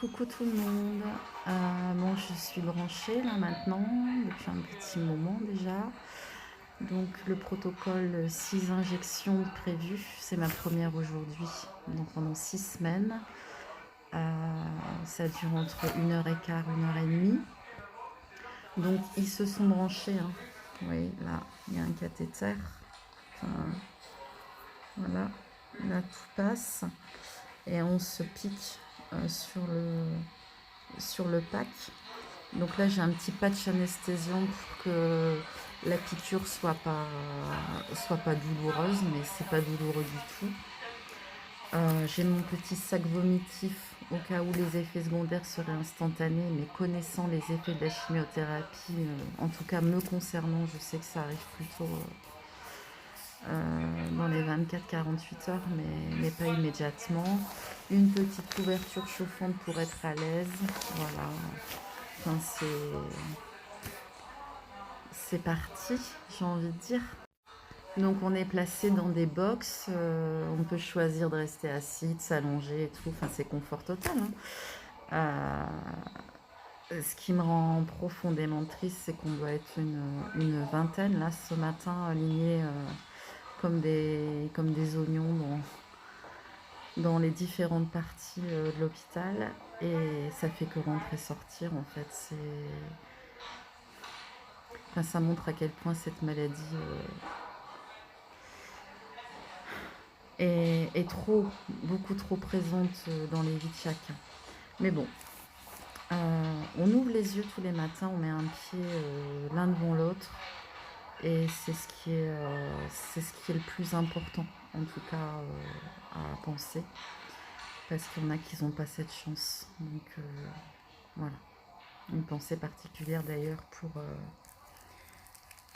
Coucou tout le monde. Bon, je suis branchée là maintenant, depuis un petit moment déjà. Donc le protocole 6 injections prévues, c'est ma première aujourd'hui. Donc pendant 6 semaines. Ça dure entre 1h15, 1h30. Donc ils se sont branchés, hein. Oui, là, il y a un cathéter. Enfin, voilà, là tout passe. Et on se pique sur le pack. Donc là, j'ai un petit patch anesthésiant pour que la piqûre soit pas douloureuse, mais c'est pas douloureux du tout. J'ai mon petit sac vomitif au cas où les effets secondaires seraient instantanés, mais connaissant les effets de la chimiothérapie, en tout cas me concernant, je sais que ça arrive plutôt dans les 24-48 heures, mais pas immédiatement. Une petite couverture chauffante pour être à l'aise. Voilà. Enfin, c'est parti, j'ai envie de dire. Donc on est placé dans des box, on peut choisir de rester assis, de s'allonger et tout, enfin c'est confort total, hein. Ce qui me rend profondément triste, c'est qu'on doit être une vingtaine là ce matin, alignés comme des oignons dans les différentes parties de l'hôpital, et ça fait que rentrer sortir en fait. Enfin, ça montre à quel point cette maladie est beaucoup trop présente dans les vies de chacun. Mais bon, on ouvre les yeux tous les matins, on met un pied l'un devant l'autre, et c'est ce qui est le plus important, en tout cas à penser, parce qu'il y en a qui n'ont pas cette chance. Donc voilà, une pensée particulière d'ailleurs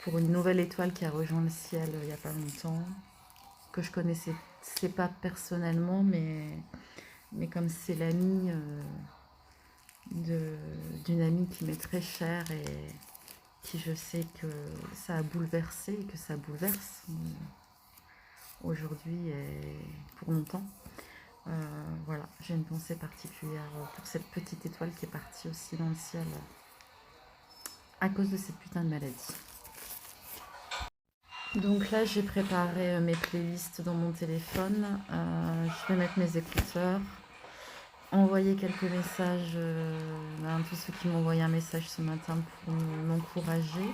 pour une nouvelle étoile qui a rejoint le ciel il n'y a pas longtemps, que je connaissais pas personnellement, mais comme c'est l'amie d'une amie qui m'est très chère et qui, je sais que ça a bouleversé et que ça bouleverse aujourd'hui et pour longtemps. Voilà, j'ai une pensée particulière pour cette petite étoile qui est partie aussi dans le ciel à cause de cette putain de maladie. Donc là, j'ai préparé mes playlists dans mon téléphone. Je vais mettre mes écouteurs, envoyer quelques messages à tous ceux qui m'ont envoyé un message ce matin pour m'encourager,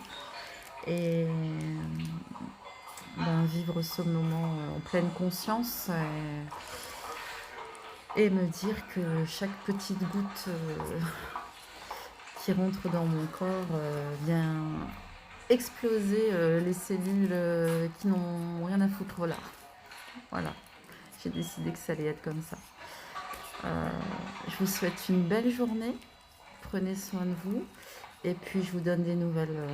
et vivre ce moment en pleine conscience, et me dire que chaque petite goutte qui rentre dans mon corps vient exploser les cellules qui n'ont rien à foutre là. Voilà, j'ai décidé que ça allait être comme ça. Je vous souhaite une belle journée, prenez soin de vous, et puis je vous donne des nouvelles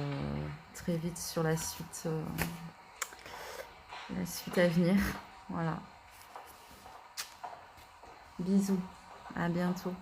très vite sur la suite à venir. Voilà. Bisous, à bientôt.